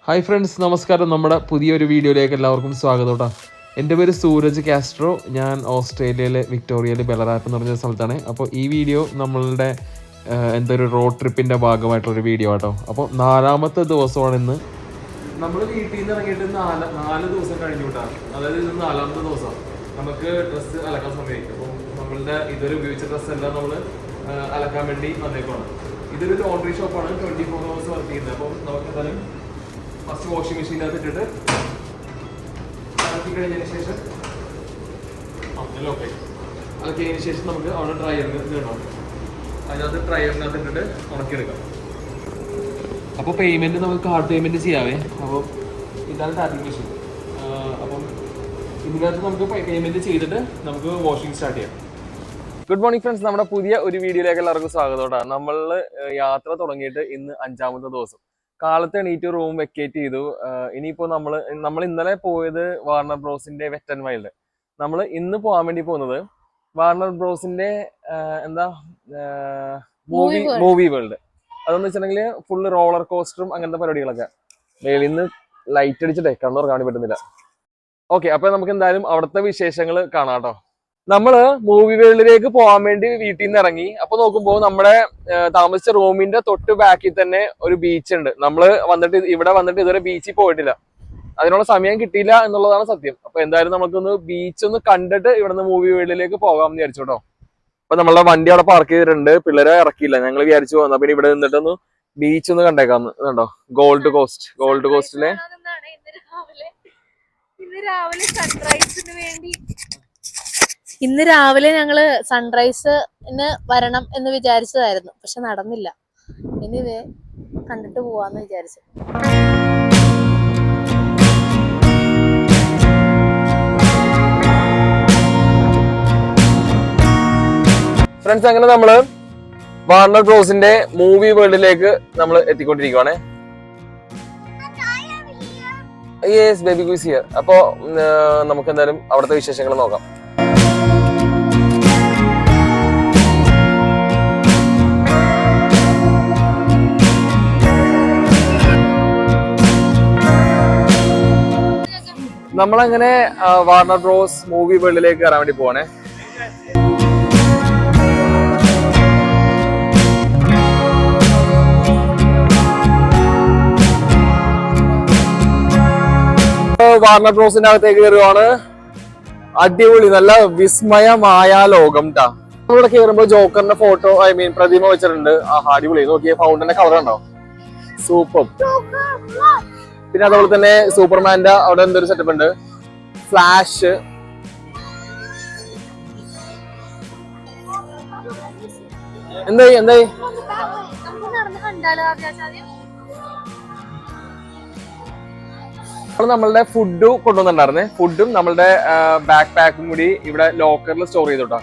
Hi friends, നമസ്കാരം. നമ്മുടെ പുതിയൊരു വീഡിയോയിലേക്ക് എല്ലാവർക്കും സ്വാഗതം കേട്ടോ. എൻ്റെ പേര് സൂരജ് കാസ്ട്രോ. ഞാൻ ഓസ്ട്രേലിയയിലെ വിക്ടോറിയയിൽ ബെലറാപ്പ് എന്ന് പറഞ്ഞ സ്ഥലത്താണ്. അപ്പോൾ ഈ വീഡിയോ നമ്മളുടെ എന്തൊരു റോഡ് ട്രിപ്പിൻ്റെ ഭാഗമായിട്ടുള്ളൊരു വീഡിയോ കേട്ടോ. അപ്പോൾ 4ാമത്തെ ദിവസമാണ് ഇന്ന്. നമ്മൾ വീട്ടിൽ നിന്ന് ഇറങ്ങിയിട്ട് നാല് ദിവസം കഴിഞ്ഞു കേട്ടോ. അതായത് ഇത് 4ാമത്തെ ദിവസം. നമുക്ക് ഡ്രസ്സ് അലക്കാൻ സമയമായിരിക്കും. അപ്പോൾ നമ്മളുടെ ഇതുവരെ ഉപയോഗിച്ച ഡ്രസ്സ് എല്ലാം നമ്മൾ അലക്കാൻ വേണ്ടി വന്നേക്കുവാണ്. ഇതൊരു ലോണ്ടറി ഷോപ്പാണ്, 24 hours വർക്ക് ചെയ്യുന്നത്. അപ്പം നമുക്ക് എന്തായാലും ഫസ്റ്റ് വാഷിംഗ് മെഷീനകത്ത് ഇട്ടിട്ട് അലക്കി കഴിഞ്ഞതിന് ശേഷം അലക്കിയതിന് ശേഷം നമുക്ക് അവിടെ ഡ്രയറിന് ഇടണം. അതിനകത്ത് ഡ്രയറിനകത്ത് ഇട്ടിട്ട് ഉണക്കിയെടുക്കാം. അപ്പോൾ പേയ്മെൻറ്റ് നമുക്ക് കാർഡ് പേയ്മെൻറ്റ് ചെയ്യാവേ. അപ്പോൾ ഇതാണ് ടാപ്പിംഗ് മെഷീൻ. അപ്പം ഇതിനകത്ത് നമുക്ക് പേയ്മെൻറ്റ് ചെയ്തിട്ട് നമുക്ക് വാഷിംഗ് സ്റ്റാർട്ട് ചെയ്യാം. ഗുഡ് മോർണിംഗ് ഫ്രണ്ട്സ്, നമ്മുടെ പുതിയ ഒരു വീഡിയോയിലേക്ക് എല്ലാവർക്കും സ്വാഗതം കേട്ടോ. നമ്മൾ യാത്ര തുടങ്ങിയിട്ട് ഇന്ന് 5ാമത്തെ ദിവസം. കാലത്ത് എണീറ്റ് റൂം വെക്കേറ്റ് ചെയ്തു. ഇനിയിപ്പോൾ നമ്മൾ ഇന്നലെ പോയത് വാർണർ ബ്രോസിന്റെ വെറ്റ് ആൻഡ് വൈൽഡ്. നമ്മൾ ഇന്ന് പോകാൻ വേണ്ടി പോകുന്നത് വാർണർ ബ്രോസിന്റെ മൂവി വേൾഡ്. അതെന്ന് വെച്ചിട്ടുണ്ടെങ്കിൽ ഫുള്ള് റോളർ കോസ്റ്ററും അങ്ങനത്തെ പരിപാടികളൊക്കെ. ഇന്ന് ലൈറ്റ് അടിച്ചിട്ടേ കണ്ണുറക്കാൻ വേണ്ടി പറ്റുന്നില്ല. ഓക്കെ, അപ്പൊ നമുക്ക് എന്തായാലും അവിടുത്തെ വിശേഷങ്ങൾ കാണാം കേട്ടോ. നമ്മള് മൂവി വേൾഡിലേക്ക് പോകാൻ വേണ്ടി വീട്ടിൽ നിന്ന് ഇറങ്ങി. അപ്പൊ നോക്കുമ്പോൾ നമ്മുടെ താമസിച്ച റൂമിന്റെ തൊട്ട് ബാക്കിൽ തന്നെ ഒരു ബീച്ച് ഉണ്ട്. നമ്മള് ഇവിടെ വന്നിട്ട് ഇതുവരെ ബീച്ചിൽ പോയിട്ടില്ല. അതിനുള്ള സമയം കിട്ടിയില്ല എന്നുള്ളതാണ് സത്യം. അപ്പൊ എന്തായാലും നമുക്കൊന്ന് ബീച്ച് ഒന്ന് കണ്ടിട്ട് ഇവിടുന്ന് മൂവി വേൾഡിലേക്ക് പോകാം എന്ന് വിചാരിച്ചു കേട്ടോ. അപ്പൊ നമ്മളുടെ വണ്ടി അവിടെ പാർക്ക് ചെയ്തിട്ടുണ്ട്. പിള്ളേരെ ഇറക്കിയില്ല, ഞങ്ങൾ വിചാരിച്ചു വന്നു. പിന്നെ ഇവിടെ നിന്നിട്ടൊന്ന് ബീച്ച് ഒന്ന് കണ്ടേക്കാന്ന്. ഇതുണ്ടോ ഗോൾഡ് കോസ്റ്റിലെ ഇന്ന് രാവിലെ ഞങ്ങള് സൺറൈസിന് വരണം എന്ന് വിചാരിച്ചതായിരുന്നു, പക്ഷെ നടന്നില്ല. ഇനി ഇത് കണ്ടിട്ട് പോവാന്ന് വിചാരിച്ചു. ഫ്രണ്ട്സ്, അങ്ങനെ നമ്മള് വാർണർ ബ്രോസിന്റെ മൂവി വേൾഡിലേക്ക് നമ്മൾ എത്തിക്കൊണ്ടിരിക്കുവാണേ. Yes, baby goose here. അപ്പോ നമുക്ക് എന്തായാലും അവിടുത്തെ വിശേഷങ്ങൾ നോക്കാം. നമ്മളങ്ങനെ വാർണർ ബ്രോസ് മൂവി വേൾഡിലേക്ക് കയറാൻ വേണ്ടി പോവാണേ. വാർണർ ബ്രോസിന്റെ അകത്തേക്ക് കയറുവാണ്. അടിപൊളി, നല്ല വിസ്മയമായ ലോകം ട്ടാ. ഇവിടെ കയറുമ്പോ ജോക്കറിന്റെ ഫോട്ടോ പ്രതിമ വെച്ചിട്ടുണ്ട്. അടിപൊളി. നോക്കിയ ഫൗണ്ടന്റെ കളർ ഉണ്ടോ, സൂപ്പർ. പിന്നെ അതുപോലെ തന്നെ സൂപ്പർമാന്റെ അവിടെ എന്തൊരു സെറ്റപ്പ് ഉണ്ട്. ഫ്ലാഷ്, എന്തായി നമ്മളുടെ ഫുഡ് കൊണ്ടുവന്നിട്ടുണ്ടായിരുന്നേ. ഫുഡും നമ്മളുടെ ബാക്ക് പാക്കും കൂടി ഇവിടെ ലോക്കറിൽ സ്റ്റോർ ചെയ്തോട്ടാ.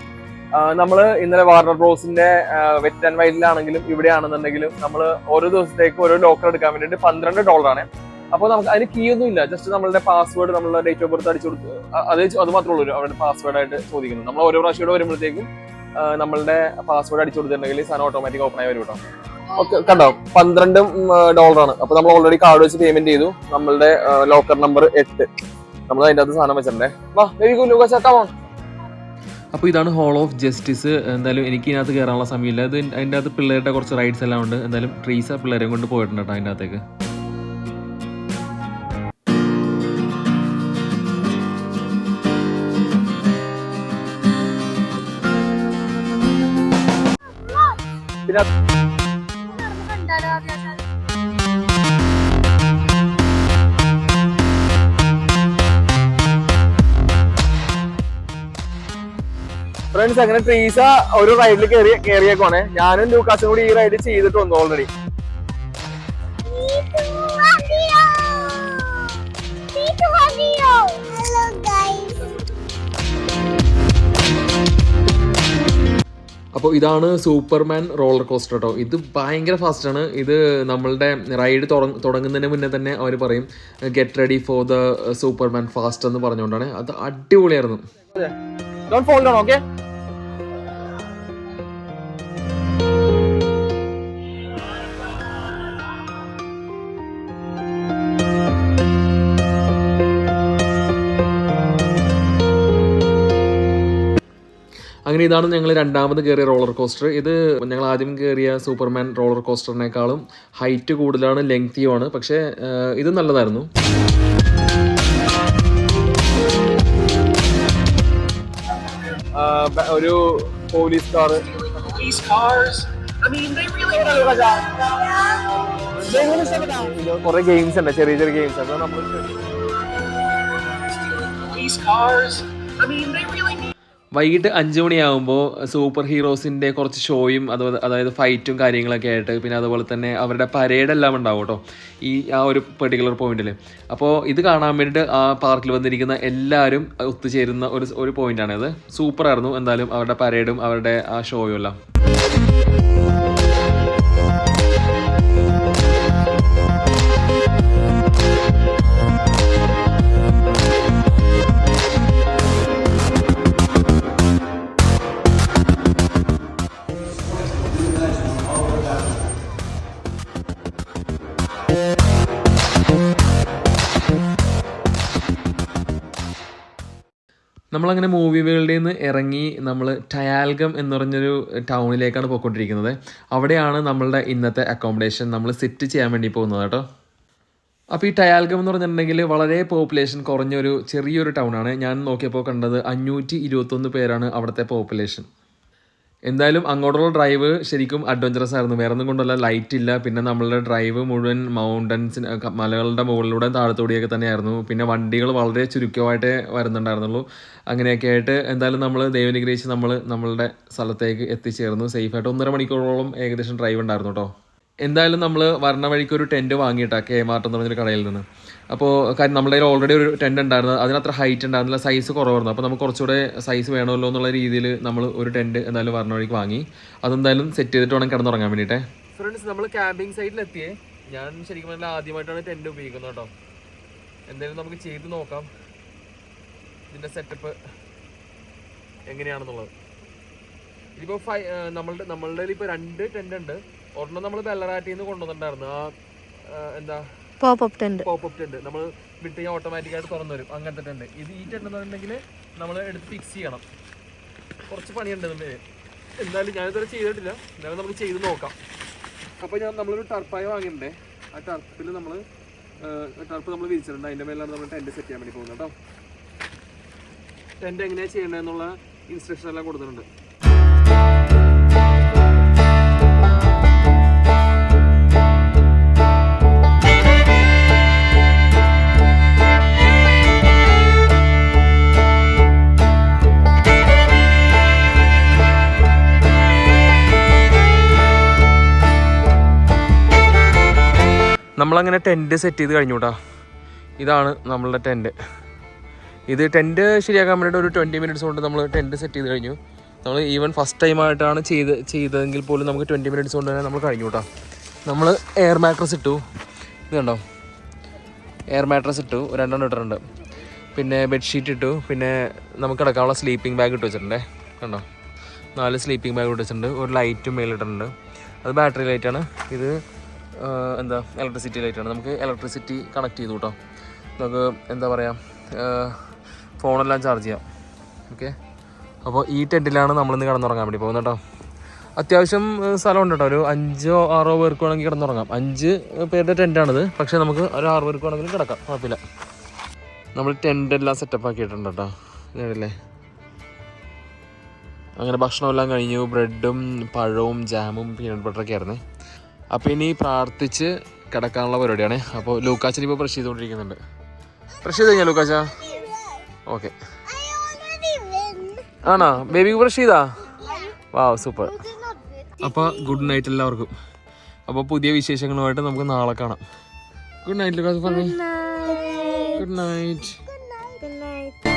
നമ്മള് ഇന്നലെ വാർണർ ബ്രോസിന്റെ വെറ്റ് ആൻഡ് വൈൽഡിലാണെങ്കിലും ഇവിടെ ആണെന്നുണ്ടെങ്കിലും നമ്മൾ ഓരോ ദിവസത്തേക്ക് ഓരോ ലോക്കർ എടുക്കാൻ വേണ്ടിയിട്ട് $12. അപ്പോൾ നമുക്ക് അതിന് കീ ഒന്നും ഇല്ല. ജസ്റ്റ് നമ്മളുടെ പാസ്വേഡ്, നമ്മളുടെ ഡേറ്റ് ഓഫ് ബർത്ത് അടിച്ചു കൊടുത്ത് അത് മാത്രമേ ഉള്ളൂ അവരുടെ പാസ്വേഡ് ആയിട്ട് ചോദിക്കുന്നു. നമ്മൾ ഓരോ പ്രാവശ്യം ഇവിടെ വരുമ്പോഴത്തേക്കും നമ്മളുടെ പാസ്വേഡ് അടിച്ചു കൊടുത്തിട്ടുണ്ടെങ്കിൽ സാധനം ഓട്ടോമാറ്റിക് ഓപ്പൺ ആയി വരും കേട്ടോ. ഓക്കെ, കണ്ടോ, $12. അപ്പൊ നമ്മൾ ഓൾറെഡി കാർഡ് വെച്ച് പേയ്മെന്റ് ചെയ്തു. നമ്മളുടെ ലോക്കർ നമ്പർ 8. നമ്മൾ അതിൻ്റെ അകത്ത് സാധനം വെച്ചിട്ടുണ്ടേ. വാ very good Lucas, come on. അപ്പോൾ ഇതാണ് ഹോൾ ഓഫ് ജസ്റ്റിസ്. എന്തായാലും എനിക്ക് ഇതിനകത്ത് കയറാനുള്ള സമയമില്ല. ഇത് അതിൻ്റെ അകത്ത് പിള്ളേരുടെ കുറച്ച് റൈഡ്സ് എല്ലാം ഉണ്ട്. എന്തായാലും ട്രീസ പിള്ളേരെയും കൊണ്ട് പോയിട്ടുണ്ട് കേട്ടോ അതിൻ്റെ അകത്തേക്ക്. ഫ്രണ്ട്സ്, അങ്ങനെ ട്രീസ ഒരു റൈഡിൽ കയറിയേക്കുവാണേ. ഞാനും ലൂക്കാസും കൂടി ഈ റൈഡ് ചെയ്തിട്ടുണ്ട് ഓൾറെഡി. അപ്പോൾ ഇതാണ് സൂപ്പർമാൻ റോളർ കോസ്റ്റർ കേട്ടോ. ഇത് ഭയങ്കര ഫാസ്റ്റാണ്. ഇത് നമ്മളുടെ റൈഡ് തുടങ്ങുന്നതിന് മുന്നേ തന്നെ അവർ പറയും get ready for the Superman fast എന്ന് പറഞ്ഞുകൊണ്ടാണ്. അത് അടിപൊളിയായിരുന്നു. Don't fall down, okay? അങ്ങനെ ഇതാണ് ഞങ്ങൾ രണ്ടാമത് കയറിയ റോളർ കോസ്റ്റർ. ഇത് ഞങ്ങൾ ആദ്യം കയറിയ സൂപ്പർമാൻ റോളർ കോസ്റ്ററിനേക്കാളും ഹൈറ്റ് കൂടുതലാണ്, ലെങ്തിയുമാണ്. പക്ഷേ ഇത് നല്ലതായിരുന്നു. ഒരു പോലീസ് കാർ, കുറെ ഗെയിംസ് ഉണ്ട്, ചെറിയ ചെറിയ ഗെയിംസ്. അപ്പൊ നമ്മൾ വൈകിട്ട് 5 മണിയാകുമ്പോൾ സൂപ്പർ ഹീറോസിൻ്റെ കുറച്ച് ഷോയും അതായത് ഫൈറ്റും കാര്യങ്ങളൊക്കെ ആയിട്ട്, പിന്നെ അതുപോലെ തന്നെ അവരുടെ പരേഡെല്ലാം ഉണ്ടാവും കേട്ടോ ആ ഒരു പെർട്ടിക്കുലർ പോയിന്റിൽ. അപ്പോൾ ഇത് കാണാൻ വേണ്ടിയിട്ട് ആ പാർക്കിൽ വന്നിരിക്കുന്ന എല്ലാവരും ഒത്തുചേരുന്ന ഒരു പോയിന്റാണിത്. സൂപ്പറായിരുന്നു എന്തായാലും അവരുടെ പരേഡും അവരുടെ ആ ഷോയും എല്ലാം. നമ്മളങ്ങനെ മൂവി വേൾഡിൽ നിന്ന് ഇറങ്ങി നമ്മൾ ടയാൽഗം എന്ന് പറഞ്ഞൊരു ടൗണിലേക്കാണ് പോയിക്കൊണ്ടിരിക്കുന്നത്. അവിടെയാണ് നമ്മളുടെ ഇന്നത്തെ അക്കോമഡേഷൻ നമ്മൾ സെറ്റ് ചെയ്യാൻ വേണ്ടി പോകുന്നത് കേട്ടോ. അപ്പോൾ ഈ ടയാൽഗം എന്ന് പറഞ്ഞിട്ടുണ്ടെങ്കിൽ വളരെ പോപ്പുലേഷൻ കുറഞ്ഞൊരു ചെറിയൊരു ടൗണാണ്. ഞാൻ നോക്കിയപ്പോൾ കണ്ടത് 521 പേരാണ് അവിടുത്തെ പോപ്പുലേഷൻ. എന്തായാലും അങ്ങോട്ടുള്ള ഡ്രൈവ് ശരിക്കും അഡ്വഞ്ചറസ് ആയിരുന്നു. വേറെ ഒന്നും കൊണ്ടല്ല, ലൈറ്റ് ഇല്ല. പിന്നെ നമ്മളുടെ ഡ്രൈവ് മുഴുവൻ മൗണ്ടൻസിന്, മലകളുടെ മുകളിലൂടെ താഴത്തോടിയൊക്കെ തന്നെയായിരുന്നു. പിന്നെ വണ്ടികൾ വളരെ ചുരുക്കമായിട്ടേ വരുന്നുണ്ടായിരുന്നുള്ളൂ. അങ്ങനെയൊക്കെ ആയിട്ട് എന്തായാലും നമ്മൾ ദൈവനുഗ്രഹിച്ച് നമ്മളുടെ സ്ഥലത്തേക്ക് എത്തിച്ചേർന്നു സേഫായിട്ട്. 1.5 മണിക്കൂറോളം ഏകദേശം ഡ്രൈവ് ഉണ്ടായിരുന്നു കേട്ടോ. എന്തായാലും നമ്മൾ വരണ വഴിക്ക് ഒരു ടെൻറ്റ് വാങ്ങിയിട്ടാണ് K-Mart എന്ന് പറഞ്ഞൊരു കടയിൽ നിന്ന്. അപ്പോൾ കാര്യം നമ്മുടെ കയ്യിൽ ഓൾറെഡി ഒരു ടെൻറ്റ് ഉണ്ടായിരുന്നു, അതിനത്ര ഹൈറ്റ് ഉണ്ടായിരുന്നില്ല, സൈസ് കുറവായിരുന്നു. അപ്പോൾ നമുക്ക് കുറച്ചുകൂടെ സൈസ് വേണമല്ലോ എന്നുള്ള രീതിയിൽ നമ്മൾ ഒരു ടെൻറ്റ് എന്തായാലും വരണ വഴിക്ക് വാങ്ങി. അതെന്തായാലും സെറ്റ് ചെയ്തിട്ട് വേണം കിടന്നുറങ്ങാൻ വേണ്ടിയിട്ട്. ഫ്രണ്ട്സ്, നമ്മൾ ക്യാമ്പിംഗ് സൈറ്റിലെത്തിയേ. ഞാൻ ശരിക്കും പറഞ്ഞാൽ ആദ്യമായിട്ടാണ് ടെൻറ്റ് ഉപയോഗിക്കുന്നത് കേട്ടോ. എന്തായാലും നമുക്ക് ചെയ്ത് നോക്കാം ഇതിൻ്റെ സെറ്റപ്പ് എങ്ങനെയാണെന്നുള്ളത്. ഇതിപ്പോൾ നമ്മളുടെ ഇപ്പോൾ 2 ടെൻറ്റ് ഉണ്ട്. ഒരെണ്ണം നമ്മൾ ബെല്ലറാറ്റിൽ നിന്ന് കൊണ്ടുവന്നിട്ടുണ്ടായിരുന്നു. എന്താ പോപ്പ് ടെൻറ്റ് നമ്മൾ വിട്ട് ഓട്ടോമാറ്റിക്കായിട്ട് തുറന്നു വരും, അങ്ങനത്തെ ടെൻറ്റ്. ഈ ടെൻറ്റ് എന്ന് പറഞ്ഞിട്ടുണ്ടെങ്കിൽ നമ്മൾ എടുത്ത് ഫിക്സ് ചെയ്യണം, കുറച്ച് പണിയുണ്ട്. എന്തായാലും ഞാനിതുവരെ ചെയ്തിട്ടില്ല, എന്നാലും നമുക്ക് ചെയ്ത് നോക്കാം. അപ്പോൾ നമ്മളൊരു ടർപ്പായ വാങ്ങിയിട്ടുണ്ടേ. ആ ടർപ്പ് നമ്മൾ വിരിച്ചിട്ടുണ്ട്. അതിൻ്റെ മേലാണ് നമ്മൾ ടെൻറ്റ് സെറ്റ് ചെയ്യാൻ വേണ്ടി പോകുന്നത് കേട്ടോ. ടെൻറ്റ് എങ്ങനെയാണ് ചെയ്യേണ്ടതെന്നുള്ള ഇൻസ്ട്രക്ഷൻ എല്ലാം കൊടുത്തിട്ടുണ്ട്. നമ്മളങ്ങനെ ടെൻറ്റ് സെറ്റ് ചെയ്ത് കഴിഞ്ഞു കേട്ടോ. ഇതാണ് നമ്മളുടെ ടെൻറ്റ്. ഇത് ടെൻറ്റ് ശരിയാക്കാൻ വേണ്ടിയിട്ട് ഒരു 20 മിനിറ്റ്സ് കൊണ്ട് നമ്മൾ ടെൻറ്റ് സെറ്റ് ചെയ്ത് കഴിഞ്ഞു. നമ്മൾ ഈവൻ ഫസ്റ്റ് ടൈമായിട്ടാണ് ചെയ്തതെങ്കിൽ പോലും നമുക്ക് 20 മിനിറ്റ്സ് കൊണ്ട് തന്നെ നമ്മൾ കഴിഞ്ഞു കേട്ടോ. നമ്മൾ എയർ മാട്രസ് ഇട്ടു, ഇത് കണ്ടോ, എയർ മാട്രസ് ഇട്ടു, 2 ഇട്ടിട്ടുണ്ട്. പിന്നെ ബെഡ്ഷീറ്റ് ഇട്ടു. പിന്നെ നമുക്ക് കിടക്കാനുള്ള സ്ലീപ്പിംഗ് ബാഗ് ഇട്ട് വെച്ചിട്ടുണ്ടേ, കണ്ടോ, 4 സ്ലീപ്പിംഗ് ബാഗ് ഇട്ട് വെച്ചിട്ടുണ്ട്. ഒരു ലൈറ്റും മേലിട്ടിട്ടുണ്ട്, അത് ബാറ്ററി ലൈറ്റാണ്. ഇത് ഇലക്ട്രിസിറ്റി ലൈറ്റാണ്. നമുക്ക് ഇലക്ട്രിസിറ്റി കണക്ട് ചെയ്തു കേട്ടോ. നമുക്ക് എന്താ പറയുക, ഫോണെല്ലാം ചാർജ് ചെയ്യാം. ഓക്കെ, അപ്പോൾ ഈ ടെൻറ്റിലാണ് നമ്മളിന്ന് കിടന്നുറങ്ങാൻ വേണ്ടി പോകുന്നത് കേട്ടോ. അത്യാവശ്യം സ്ഥലമുണ്ട് കേട്ടോ. ഒരു 5-6 പേർക്ക് വേണമെങ്കിൽ കിടന്നുറങ്ങാം. 5 പേരുടെ ടെൻറ്റാണിത്, പക്ഷേ നമുക്ക് ഒരു 6 പേർക്ക് വേണമെങ്കിലും കിടക്കാം, കുഴപ്പമില്ല. നമ്മൾ ടെൻറ്റെല്ലാം സെറ്റപ്പ് ആക്കിയിട്ടുണ്ട് കേട്ടോ. ഇതല്ലേ, അങ്ങനെ ഭക്ഷണമെല്ലാം കഴിഞ്ഞു. ബ്രെഡും പഴവും ജാമും പീനട്ട് ബട്ടറൊക്കെ ആയിരുന്നേ. അപ്പോൾ ഇനി പ്രാർത്ഥിച്ച് കിടക്കാനുള്ള പരിപാടിയാണ്. അപ്പോൾ ലൂക്കാച്ചൻ ഇപ്പോൾ ബ്രഷ് ചെയ്തുകൊണ്ടിരിക്കുന്നുണ്ട്. ബ്രഷ് ചെയ്ത് കഴിഞ്ഞാൽ ലൂക്കാച്ച? ഓക്കെ, ആണോ? ബേബി ബ്രഷ് ചെയ്താ? Wow, super. അപ്പോൾ ഗുഡ് നൈറ്റ് എല്ലാവർക്കും. അപ്പോൾ പുതിയ വിശേഷങ്ങളുമായിട്ട് നമുക്ക് നാളെ കാണാം. ഗുഡ് നൈറ്റ് ലൂക്കാച്ച. പറഞ്ഞു ഗുഡ് നൈറ്റ്.